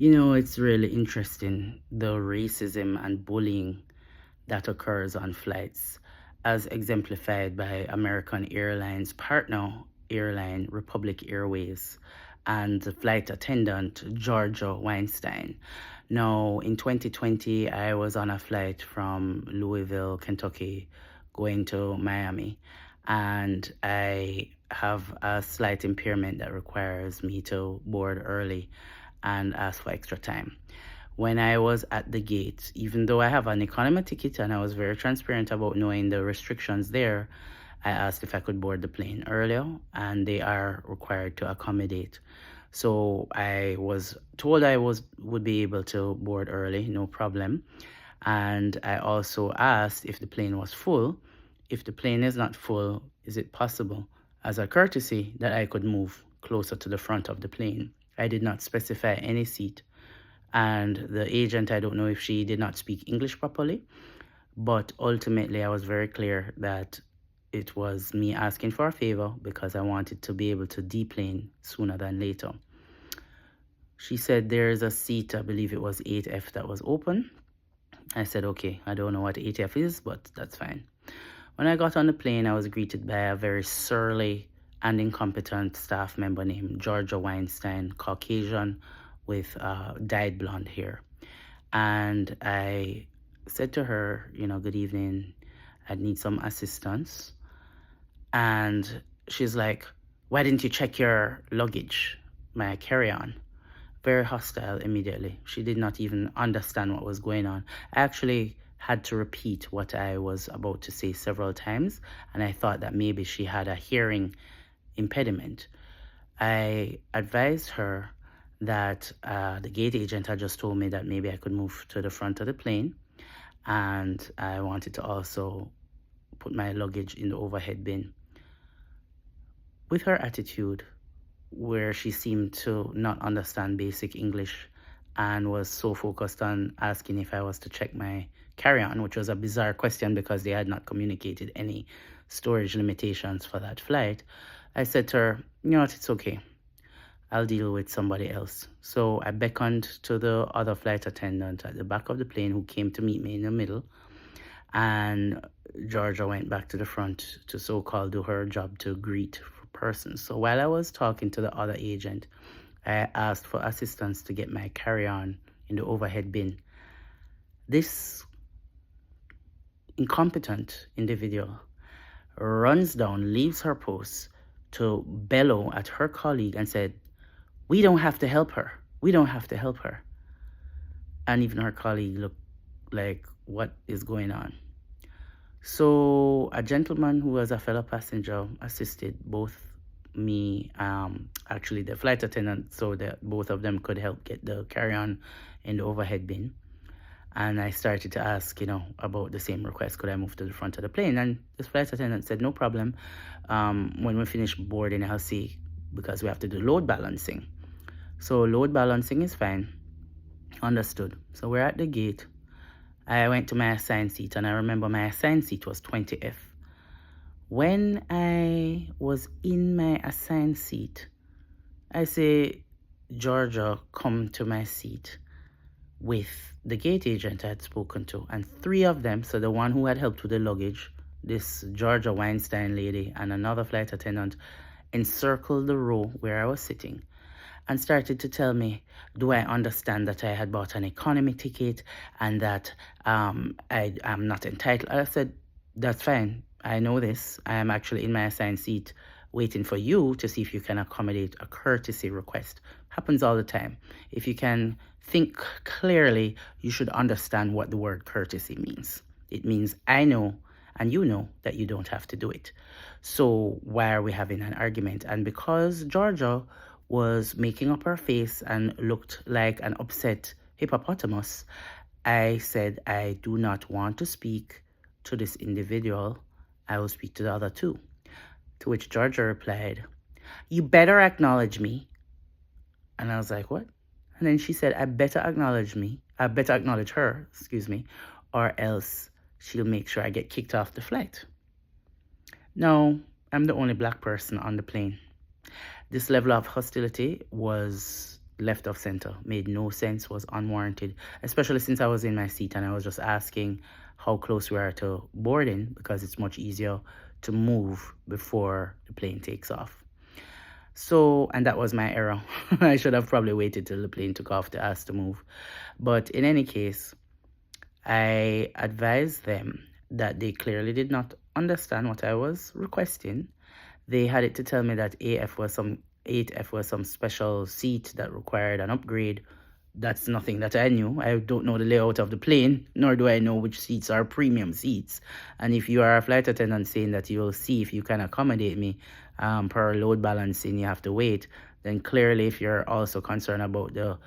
It's really interesting, the racism and bullying that occurs on flights, as exemplified by American Airlines partner airline Republic Airways and the flight attendant Georgia Weinstein. Now, in 2020, I was on a flight from Louisville, Kentucky, going to Miami, and I have a slight impairment that requires me to board early and ask for extra time. When I was at the gate, even though I have an economy ticket and I was very transparent about knowing the restrictions there, I asked if I could board the plane earlier, and they are required to accommodate. So I was told would be able to board early, no problem. And I also asked if the plane was full. If the plane is not full, is it possible, as a courtesy, that I could move closer to the front of the plane? I did not specify any seat. And the agent, I don't know if she did not speak English properly, but ultimately I was very clear that it was me asking for a favor because I wanted to be able to deplane sooner than later. She said there is a seat, I believe it was 8F, that was open. I said, okay, I don't know what 8F is, but that's fine. When I got on the plane, I was greeted by a very surly and incompetent staff member named Georgia Weinstein, Caucasian with dyed blonde hair. And I said to her, good evening, I need some assistance. And she's like, why didn't you check your luggage, my carry-on? Very hostile immediately. She did not even understand what was going on. I actually had to repeat what I was about to say several times, and I thought that maybe she had a hearing impediment. I advised her that the gate agent had just told me that maybe I could move to the front of the plane, and I wanted to also put my luggage in the overhead bin. With her attitude, where she seemed to not understand basic English and was so focused on asking if I was to check my carry-on, which was a bizarre question because they had not communicated any storage limitations for that flight, I said to her, you know what, it's okay. I'll deal with somebody else. So I beckoned to the other flight attendant at the back of the plane who came to meet me in the middle. And Georgia went back to the front to so-called do her job to greet persons. So while I was talking to the other agent, I asked for assistance to get my carry-on in the overhead bin. This incompetent individual runs down, leaves her post to bellow at her colleague and said, we don't have to help her. We don't have to help her. And even her colleague looked like, what is going on? So a gentleman who was a fellow passenger assisted both me, actually the flight attendant, so that both of them could help get the carry-on in the overhead bin. And I started to ask, about the same request. Could I move to the front of the plane? And this flight attendant said, no problem. When we finish boarding, I'll see, because we have to do load balancing. So load balancing is fine. Understood. So we're at the gate. I went to my assigned seat, and I remember my assigned seat was 20F. When I was in my assigned seat, I say, Georgia, come to my seat, with the gate agent I had spoken to, and three of them, so the one who had helped with the luggage, this Georgia Weinstein lady, and another flight attendant, encircled the row where I was sitting and started to tell me, do I understand that I had bought an economy ticket and that I'm not entitled? I said, that's fine. I know this. I am actually in my assigned seat waiting for you to see if you can accommodate a courtesy request. Happens all the time. If you can think clearly, you should understand what the word courtesy means. It means I know and you know that you don't have to do it. So why are we having an argument? And because Georgia was making up her face and looked like an upset hippopotamus, I said, I do not want to speak to this individual. I will speak to the other two. To which Georgia replied, you better acknowledge me. And I was like, what? And then she said, I better acknowledge her, or else she'll make sure I get kicked off the flight. No, I'm the only black person on the plane. This level of hostility was left of center, made no sense, was unwarranted, especially since I was in my seat and I was just asking how close we are to boarding because it's much easier to move before the plane takes off. So, and that was my error. I should have probably waited till the plane took off to ask to move. But in any case, I advised them that they clearly did not understand what I was requesting. They had it to tell me that 8F was some special seat that required an upgrade. That's nothing that I knew. I don't know the layout of the plane, nor do I know which seats are premium seats. And if you are a flight attendant saying that you will see if you can accommodate me per load balancing, you have to wait, then clearly if you're also concerned about the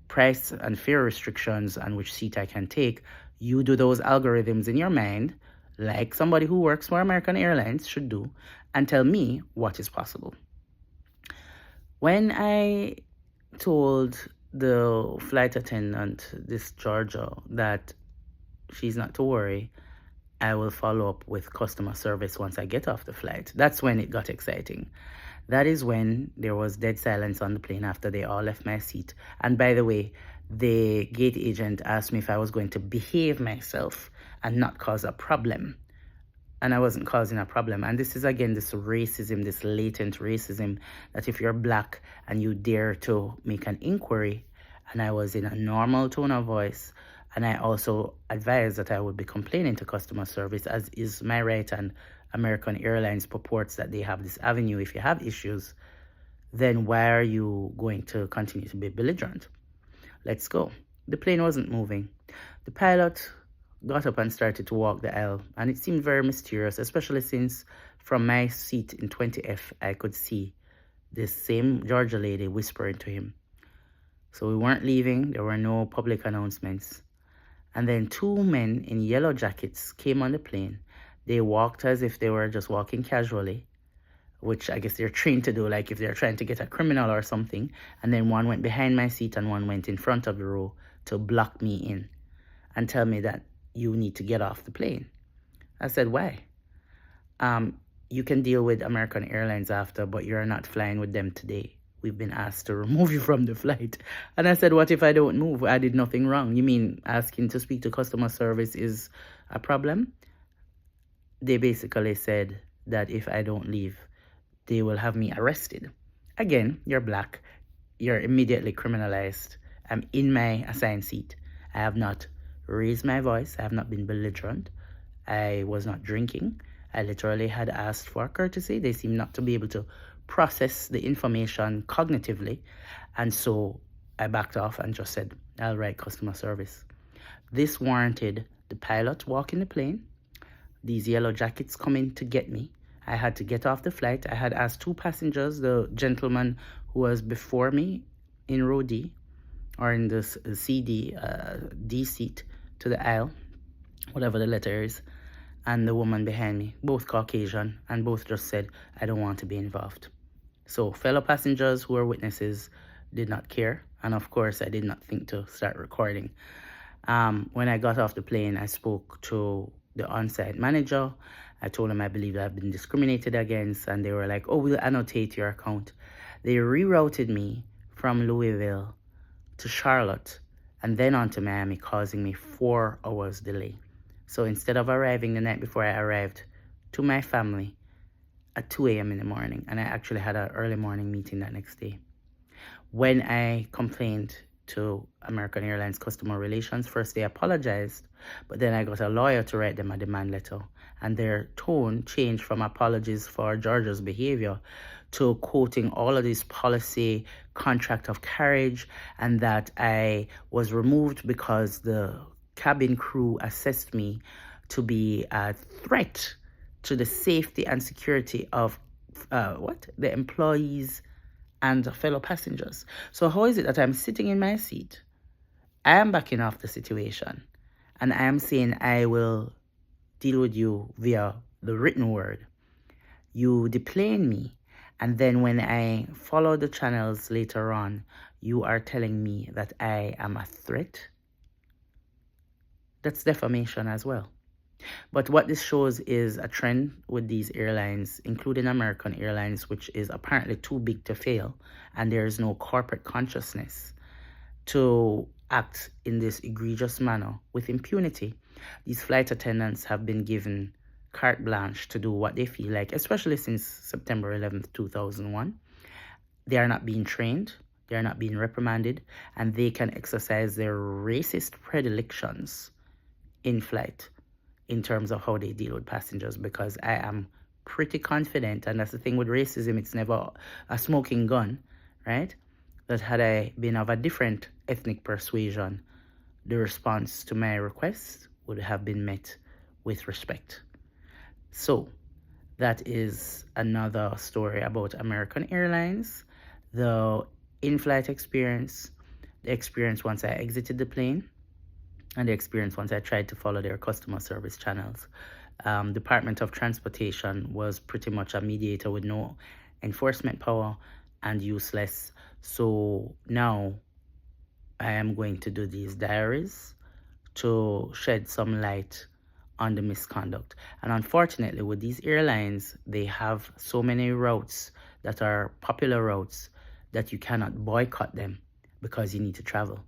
price and fare restrictions and which seat I can take, you do those algorithms in your mind, like somebody who works for American Airlines should do, and tell me what is possible. When I told the flight attendant, this Georgia, that she's not to worry, I will follow up with customer service once I get off the flight. That's when it got exciting. That is when there was dead silence on the plane after they all left my seat. And by the way, the gate agent asked me if I was going to behave myself and not cause a problem. And I wasn't causing a problem. And this is, again, this racism, this latent racism, that if you're black and you dare to make an inquiry, and I was in a normal tone of voice, and I also advised that I would be complaining to customer service, as is my right, and American Airlines purports that they have this avenue if you have issues, then why are you going to continue to be belligerent? Let's go. The plane wasn't moving. The pilot got up and started to walk the aisle, and it seemed very mysterious, especially since from my seat in 20F, I could see this same Georgia lady whispering to him. So we weren't leaving. There were no public announcements. And then two men in yellow jackets came on the plane. They walked as if they were just walking casually, which I guess they're trained to do, like if they're trying to get a criminal or something. And then one went behind my seat and one went in front of the row to block me in and tell me that you need to get off the plane. I said, why? You can deal with American Airlines after, but you're not flying with them today. We've been asked to remove you from the flight. And I said, what if I don't move? I did nothing wrong. You mean asking to speak to customer service is a problem? They basically said that if I don't leave, they will have me arrested. Again, you're black. You're immediately criminalized. I'm in my assigned seat. I have not raised my voice. I have not been belligerent. I was not drinking. I literally had asked for courtesy. They seem not to be able to process the information cognitively. And so I backed off and just said, I'll write customer service. This warranted the pilot walking the plane, these yellow jackets coming to get me. I had to get off the flight. I had asked two passengers, the gentleman who was before me in row D, or in the CD, D seat to the aisle, whatever the letter is, and the woman behind me, both Caucasian, and both just said, I don't want to be involved. So fellow passengers who were witnesses did not care. And of course, I did not think to start recording. When I got off the plane, I spoke to the on-site manager. I told him I believe I've been discriminated against, and they were like, oh, we'll annotate your account. They rerouted me from Louisville to Charlotte and then on to Miami, causing me 4 hours delay. So instead of arriving the night before, I arrived to my family at 2 a.m. in the morning, and I actually had an early morning meeting that next day. When I complained to American Airlines Customer Relations, first they apologized, but then I got a lawyer to write them a demand letter, and their tone changed from apologies for Georgia's behavior to quoting all of this policy, contract of carriage, and that I was removed because the cabin crew assessed me to be a threat to the safety and security of the employees and fellow passengers. So how is it that I'm sitting in my seat, I am backing off the situation, and I am saying I will deal with you via the written word? You deplane me, and then when I follow the channels later on, you are telling me that I am a threat? That's defamation as well. But what this shows is a trend with these airlines, including American Airlines, which is apparently too big to fail, and there is no corporate consciousness to act in this egregious manner with impunity. These flight attendants have been given carte blanche to do what they feel like, especially since September 11th, 2001. They are not being trained, they are not being reprimanded, and they can exercise their racist predilections in flight in terms of how they deal with passengers, because I am pretty confident, and that's the thing with racism, it's never a smoking gun, right? That had I been of a different ethnic persuasion, the response to my request would have been met with respect. So that is another story about American Airlines, the in-flight experience, the experience once I exited the plane, and the experience once I tried to follow their customer service channels. Department of Transportation was pretty much a mediator with no enforcement power and useless. So now I am going to do these diaries to shed some light on the misconduct. And unfortunately, with these airlines, they have so many routes that are popular routes that you cannot boycott them because you need to travel.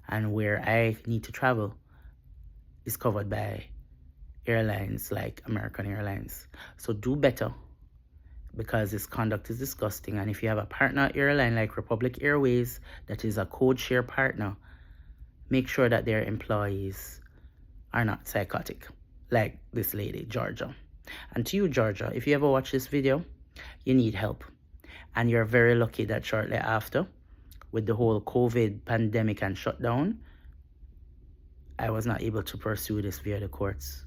And where I need to travel is covered by airlines like American Airlines. So do better, because this conduct is disgusting. And if you have a partner airline like Republic Airways that is a codeshare partner, make sure that their employees are not psychotic like this lady, Georgia. And to you, Georgia, if you ever watch this video, you need help. And you're very lucky that shortly after, with the whole COVID pandemic and shutdown, I was not able to pursue this via the courts.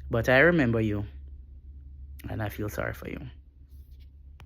But I remember you, and I feel sorry for you.